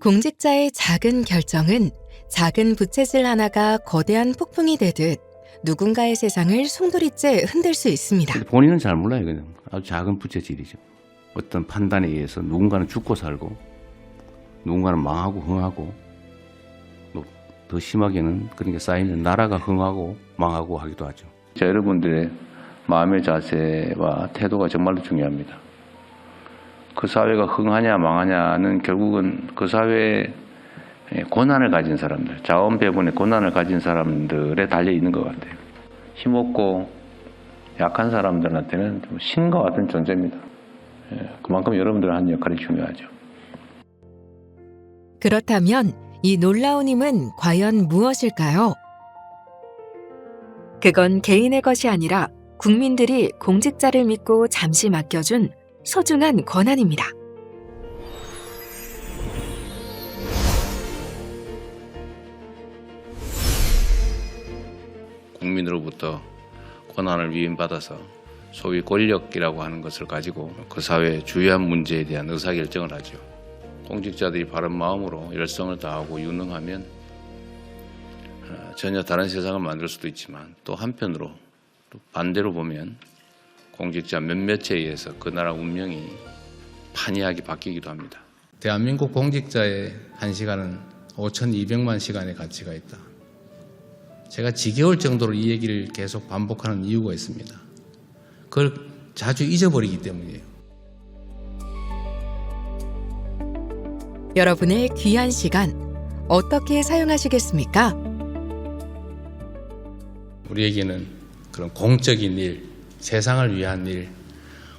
공직자의 작은 결정은 작은 부채질 하나가 거대한 폭풍이 되듯 누군가의 세상을 송두리째 흔들 수 있습니다. 본인은 잘 몰라요. 그냥 아주 작은 부채질이죠. 어떤 판단에 의해서 누군가는 죽고 살고 누군가는 망하고 흥하고 더 심하게는 그러니까 쌓이는 나라가 흥하고 망하고 하기도 하죠. 여러분들의 마음의 자세와 태도가 정말로 중요합니다. 그 사회가 흥하냐 망하냐는 결국은 그 사회에 고난을 가진 사람들, 자원 배분의 고난을 가진 사람들에 달려 있는 것 같아요. 힘없고 약한 사람들한테는 좀 신과 같은 존재입니다. 그만큼 여러분들 하는 역할이 중요하죠. 그렇다면 이 놀라운 힘은 과연 무엇일까요? 그건 개인의 것이 아니라 국민들이 공직자를 믿고 잠시 맡겨준 소중한 권한입니다. 국민으로부터 권한을 위임받아서 소위 권력이라고 하는 것을 가지고 그 사회의 주요한 문제에 대한 의사결정을 하죠. 공직자들이 바른 마음으로 열성을 다하고 유능하면 전혀 다른 세상을 만들 수도 있지만 또 한편으로 또 반대로 보면 공직자 몇몇에 의해서 그 나라 운명이 판이하게 바뀌기도 합니다. 대한민국 공직자의 1시간은 5,200만 시간의 가치가 있다. 제가 지겨울 정도로 이 얘기를 계속 반복하는 이유가 있습니다. 그걸 자주 잊어버리기 때문이에요. 여러분의 귀한 시간 어떻게 사용하시겠습니까? 우리에게는 그런 공적인 일, 세상을 위한 일,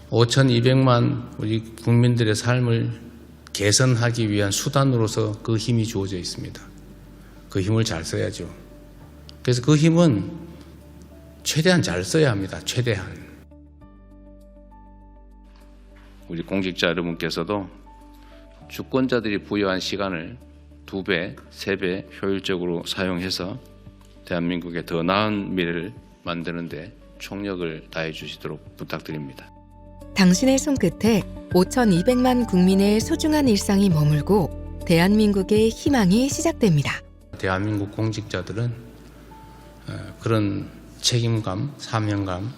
5,200만 우리 국민들의 삶을 개선하기 위한 수단으로서 그 힘이 주어져 있습니다. 그 힘을 잘 써야죠. 그래서 그 힘은 최대한 잘 써야 합니다. 최대한. 우리 공직자 여러분께서도 주권자들이 부여한 시간을 2배, 3배 효율적으로 사용해서 대한민국의 더 나은 미래를 만드는 데 총력을 다해 주시도록 부탁드립니다. 당신의 손끝에 5,200만 국민의 소중한 일상이 머물고 대한민국의 희망이 시작됩니다. 대한민국 공직자들은 그런 책임감, 사명감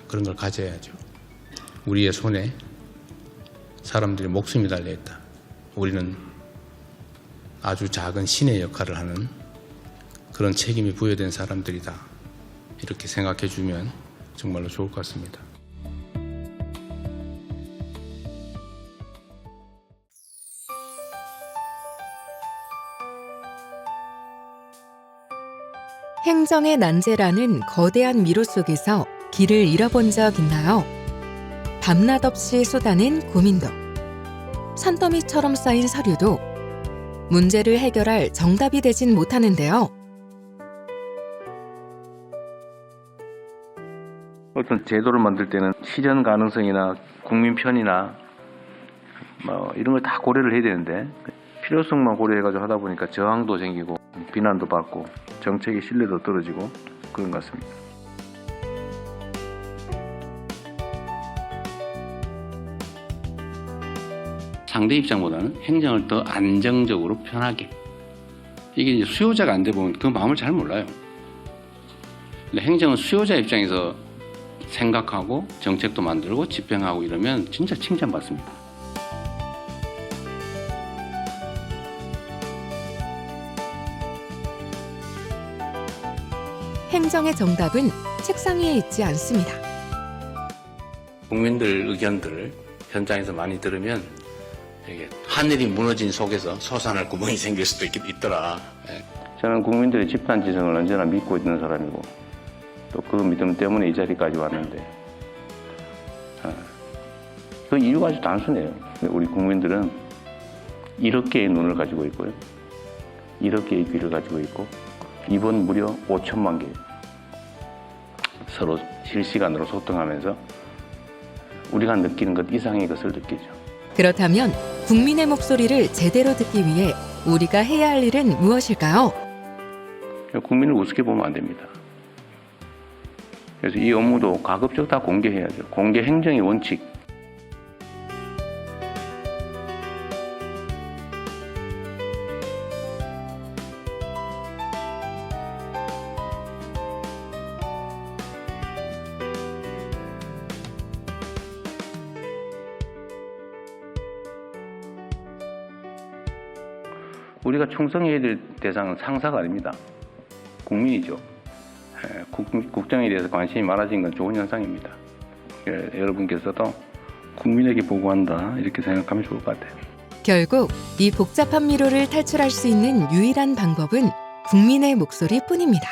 그런 걸 가져야죠. 우리의 손에 사람들의 목숨이 달려있다. 우리는 아주 작은 신의 역할을 하는 그런 책임이 부여된 사람들이다. 이렇게 생각해 주면 정말로 좋을 것 같습니다. 행정의 난제라는 거대한 미로 속에서 길을 잃어본 적 있나요? 밤낮 없이 쏟아낸 고민도, 산더미처럼 쌓인 서류도 문제를 해결할 정답이 되진 못하는데요. 어떤 제도를 만들 때는 실현 가능성이나 국민 편이나 이런 걸 다 고려를 해야 되는데 필요성만 고려해가지고 하다 보니까 저항도 생기고 비난도 받고 정책의 신뢰도 떨어지고 그런 것 같습니다. 상대 입장보다는 행정을 더 안정적으로 편하게 이게 이제 수요자가 안 돼 보면 그 마음을 잘 몰라요. 근데 행정은 수요자 입장에서 생각하고 정책도 만들고 집행하고 이러면 진짜 칭찬받습니다. 행정의 정답은 책상 위에 있지 않습니다. 국민들 의견들을 현장에서 많이 들으면 이게 하늘이 무너진 속에서 솟아날 구멍이 생길 수도 있더라. 저는 국민들의 집단지성을 언제나 믿고 있는 사람이고 또 그 믿음 때문에 이 자리까지 왔는데 그 이유가 아주 단순해요. 우리 국민들은 1억 개의 눈을 가지고 있고요. 1억 개의 귀를 가지고 있고 입은 무려 5천만 개. 서로 실시간으로 소통하면서 우리가 느끼는 것 이상의 것을 느끼죠. 그렇다면 국민의 목소리를 제대로 듣기 위해 우리가 해야 할 일은 무엇일까요? 국민을 우습게 보면 안 됩니다. 그래서 이 업무도 가급적 다 공개해야죠. 공개 행정의 원칙. 우리가 충성해야 될 대상은 상사가 아닙니다. 국민이죠. 국정에 대해서 관심이 많아진 건 좋은 현상입니다. 여러분께서도 국민에게 보고한다 이렇게 생각하면 좋을 것 같아요. 결국 이 복잡한 미로를 탈출할 수 있는 유일한 방법은 국민의 목소리뿐입니다.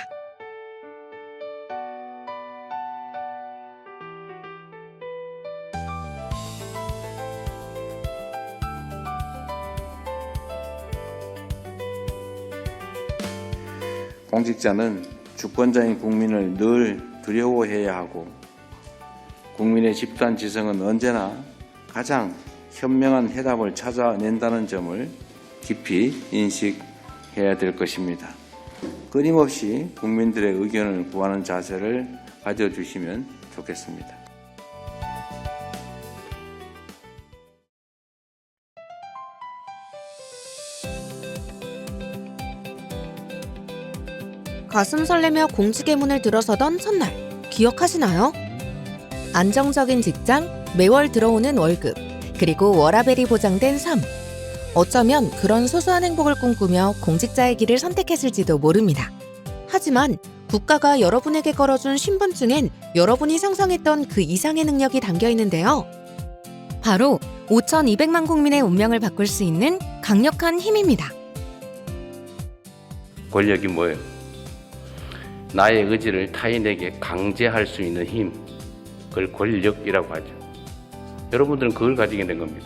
공직자는 주권자인 국민을 늘 두려워해야 하고 국민의 집단 지성은 언제나 가장 현명한 해답을 찾아낸다는 점을 깊이 인식해야 될 것입니다. 끊임없이 국민들의 의견을 구하는 자세를 가져주시면 좋겠습니다. 가슴 설레며 공직의 문을 들어서던 첫날, 기억하시나요? 안정적인 직장, 매월 들어오는 월급, 그리고 워라밸이 보장된 삶. 어쩌면 그런 소소한 행복을 꿈꾸며 공직자의 길을 선택했을지도 모릅니다. 하지만 국가가 여러분에게 걸어준 신분증엔 여러분이 상상했던 그 이상의 능력이 담겨 있는데요. 바로 5,200만 국민의 운명을 바꿀 수 있는 강력한 힘입니다. 권력이 뭐예요? 나의 의지를 타인에게 강제할 수 있는 힘, 그걸 권력이라고 하죠. 여러분들은 그걸 가지게 된 겁니다.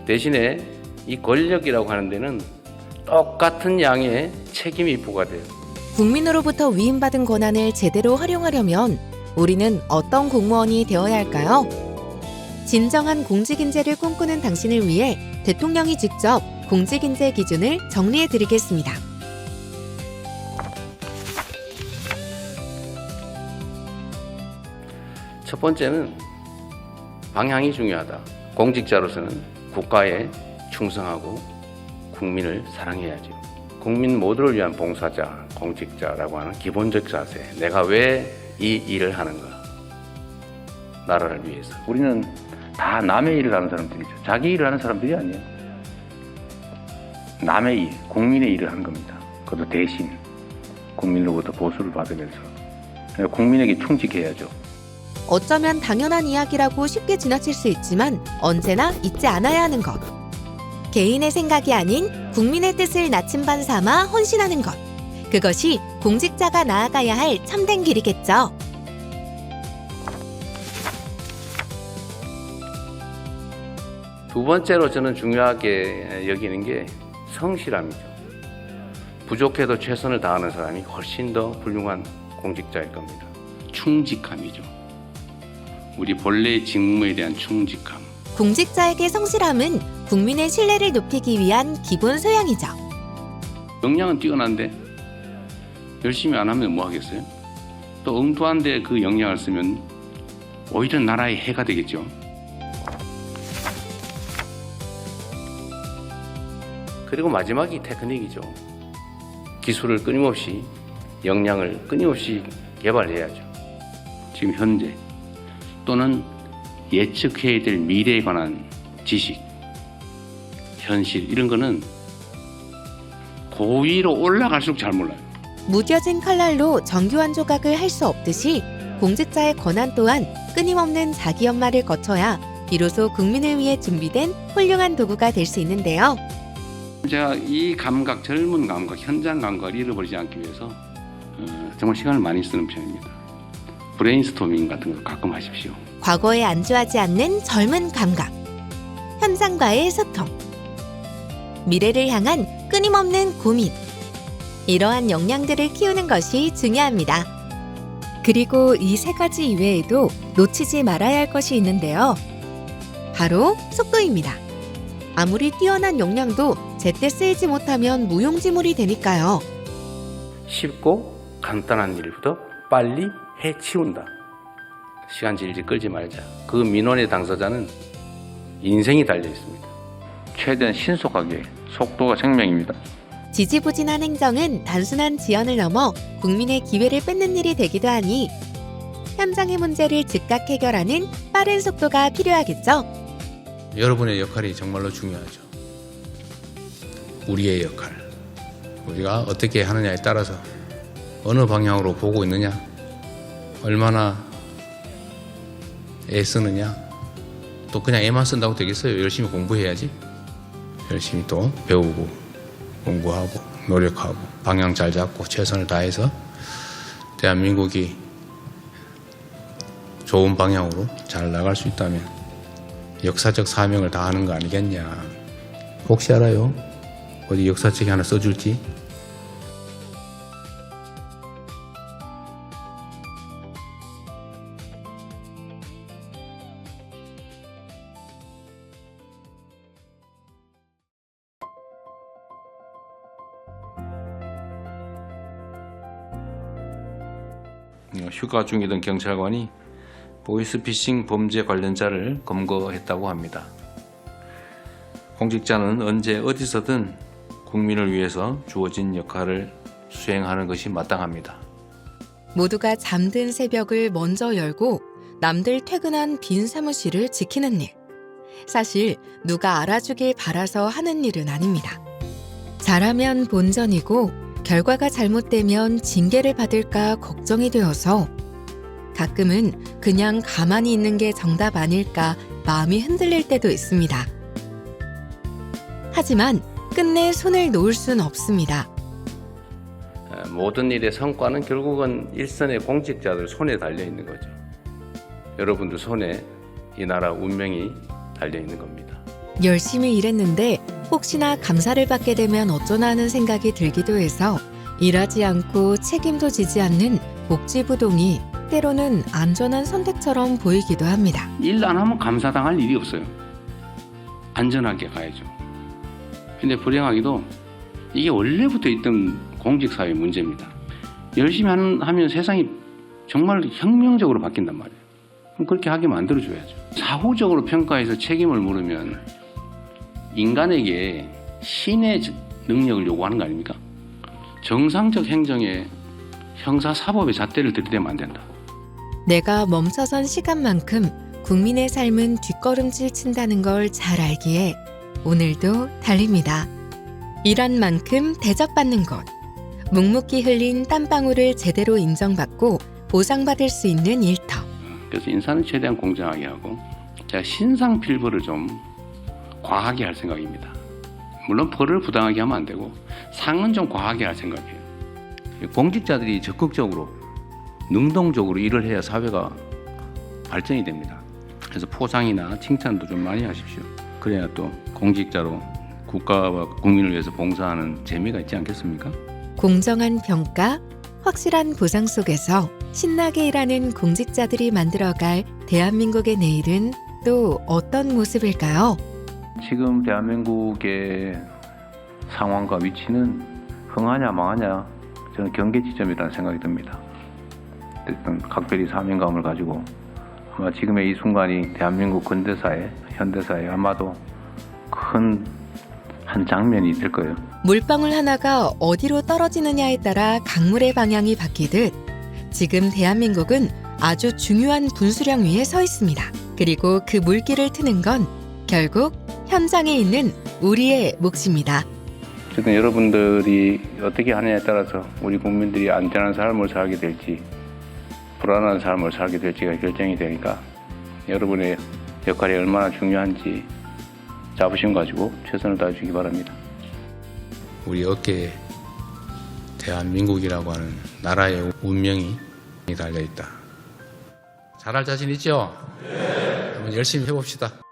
대신에 이 권력이라고 하는 데는 똑같은 양의 책임이 부과돼요. 국민으로부터 위임받은 권한을 제대로 활용하려면 우리는 어떤 공무원이 되어야 할까요? 진정한 공직인재를 꿈꾸는 당신을 위해 대통령이 직접 공직인재 기준을 정리해 드리겠습니다. 첫 번째는 방향이 중요하다. 공직자로서는 국가에 충성하고 국민을 사랑해야죠. 국민 모두를 위한 봉사자, 공직자라고 하는 기본적 자세. 내가 왜 이 일을 하는가? 나라를 위해서. 우리는 다 남의 일을 하는 사람들이죠. 자기 일을 하는 사람들이 아니에요. 남의 일, 국민의 일을 하는 겁니다. 그것도 대신 국민으로부터 보수를 받으면서 국민에게 충직해야죠. 어쩌면 당연한 이야기라고 쉽게 지나칠 수 있지만 언제나 잊지 않아야 하는 것. 개인의 생각이 아닌 국민의 뜻을 나침반 삼아 헌신하는 것. 그것이 공직자가 나아가야 할 참된 길이겠죠. 두 번째로 저는 중요하게 여기는 게 성실함이죠. 부족해도 최선을 다하는 사람이 훨씬 더 훌륭한 공직자일 겁니다. 충직함이죠. 우리 본래의 직무에 대한 충직함. 공직자에게 성실함은 국민의 신뢰를 높이기 위한 기본 소양이죠. 역량은 뛰어난데 열심히 안 하면 뭐 하겠어요? 또 엉뚱한데 그 역량을 쓰면 오히려 나라의 해가 되겠죠. 그리고 마지막이 테크닉이죠. 기술을 끊임없이, 역량을 끊임없이 개발해야죠. 지금 현재 또는 예측해야 될 미래에 관한 지식, 현실 이런 거는 고위로 올라갈수록 잘 몰라요. 무뎌진 칼날로 정교한 조각을 할 수 없듯이 공직자의 권한 또한 끊임없는 자기 연마를 거쳐야 비로소 국민을 위해 준비된 훌륭한 도구가 될 수 있는데요. 제가 이 감각, 젊은 감각, 현장 감각을 잃어버리지 않기 위해서 정말 시간을 많이 쓰는 편입니다. 브레인스토밍 같은 거 가끔 하십시오. 과거에 안주하지 않는 젊은 감각, 현장과의 소통, 미래를 향한 끊임없는 고민. 이러한 역량들을 키우는 것이 중요합니다. 그리고 이 세 가지 이외에도 놓치지 말아야 할 것이 있는데요. 바로 속도입니다. 아무리 뛰어난 역량도 제때 쓰이지 못하면 무용지물이 되니까요. 쉽고 간단한 일부터 빨리 해치운다. 시간 질질 끌지 말자. 그 민원의 당사자는 인생이 달려 있습니다. 최대한 신속하게, 속도가 생명입니다. 지지부진한 행정은 단순한 지연을 넘어 국민의 기회를 뺏는 일이 되기도 하니 현장의 문제를 즉각 해결하는 빠른 속도가 필요하겠죠. 여러분의 역할이 정말로 중요하죠. 우리의 역할, 우리가 어떻게 하느냐에 따라서 어느 방향으로 보고 있느냐, 얼마나 애쓰느냐, 또 그냥 애만 쓴다고 되겠어요? 열심히 공부해야지. 열심히 또 배우고 공부하고 노력하고 방향 잘 잡고 최선을 다해서 대한민국이 좋은 방향으로 잘 나갈 수 있다면 역사적 사명을 다하는 거 아니겠냐. 혹시 알아요? 어디 역사책에 하나 써줄지? 휴가 중이던 경찰관이 보이스피싱 범죄 관련자를 검거했다고 합니다. 공직자는 언제 어디서든 국민을 위해서 주어진 역할을 수행하는 것이 마땅합니다. 모두가 잠든 새벽을 먼저 열고 남들 퇴근한 빈 사무실을 지키는 일. 사실 누가 알아주길 바라서 하는 일은 아닙니다. 잘하면 본전이고 결과가 잘못되면 징계를 받을까 걱정이 되어서 가끔은 그냥 가만히 있는 게 정답 아닐까 마음이 흔들릴 때도 있습니다. 하지만 끝내 손을 놓을 순 없습니다. 모든 일의 성과는 결국은 일선의 공직자들 손에 달려 있는 거죠. 여러분들 손에 이 나라 운명이 달려 있는 겁니다. 열심히 일했는데 혹시나 감사를 받게 되면 어쩌나 하는 생각이 들기도 해서 일하지 않고 책임도 지지 않는 복지부동이 때로는 안전한 선택처럼 보이기도 합니다. 일 안 하면 감사당할 일이 없어요. 안전하게 가야죠. 근데 불행하게도 이게 원래부터 있던 공직사회 문제입니다. 열심히 하면 세상이 정말 혁명적으로 바뀐단 말이에요. 그럼 그렇게 하게 만들어줘야죠. 사후적으로 평가해서 책임을 물으면 인간에게 신의 능력을 요구하는 거 아닙니까? 정상적 행정에 형사사법의 잣대를 들이대면 안 된다. 내가 멈춰선 시간만큼 국민의 삶은 뒷걸음질 친다는 걸 잘 알기에 오늘도 달립니다. 일한 만큼 대접받는 것. 묵묵히 흘린 땀방울을 제대로 인정받고 보상받을 수 있는 일터. 그래서 인사는 최대한 공정하게 하고 제가 신상필벌을 좀 과하게 할 생각입니다. 물론 벌을 부당하게 하면 안 되고 상은 좀 과하게 할 생각이에요. 공직자들이 적극적으로 능동적으로 일을 해야 사회가 발전이 됩니다. 그래서 포상이나 칭찬도 좀 많이 하십시오. 그래야 또 공직자로 국가와 국민을 위해서 봉사하는 재미가 있지 않겠습니까? 공정한 평가, 확실한 보상 속에서 신나게 일하는 공직자들이 만들어갈 대한민국의 내일은 또 어떤 모습일까요? 지금 대한민국의 상황과 위치는 흥하냐 망하냐 저는 경계 지점이라는 생각이 듭니다. 어쨌든 각별히 사명감을 가지고 아마 지금의 이 순간이 대한민국 근대사회, 현대사회 아마도 큰 한 장면이 될 거예요. 물방울 하나가 어디로 떨어지느냐에 따라 강물의 방향이 바뀌듯 지금 대한민국은 아주 중요한 분수령 위에 서 있습니다. 그리고 그 물길을 트는 건 결국 현장에 있는 우리의 몫입니다. 어쨌든 여러분들이 어떻게 하느냐에 따라서 우리 국민들이 안전한 삶을 살게 될지 불안한 삶을 살게 될지가 결정이 되니까 여러분의 역할이 얼마나 중요한지 자부심 가지고 최선을 다해주기 바랍니다. 우리 어깨에 대한민국이라고 하는 나라의 운명이 달려있다. 잘할 자신 있죠? 네. 한번 열심히 해봅시다.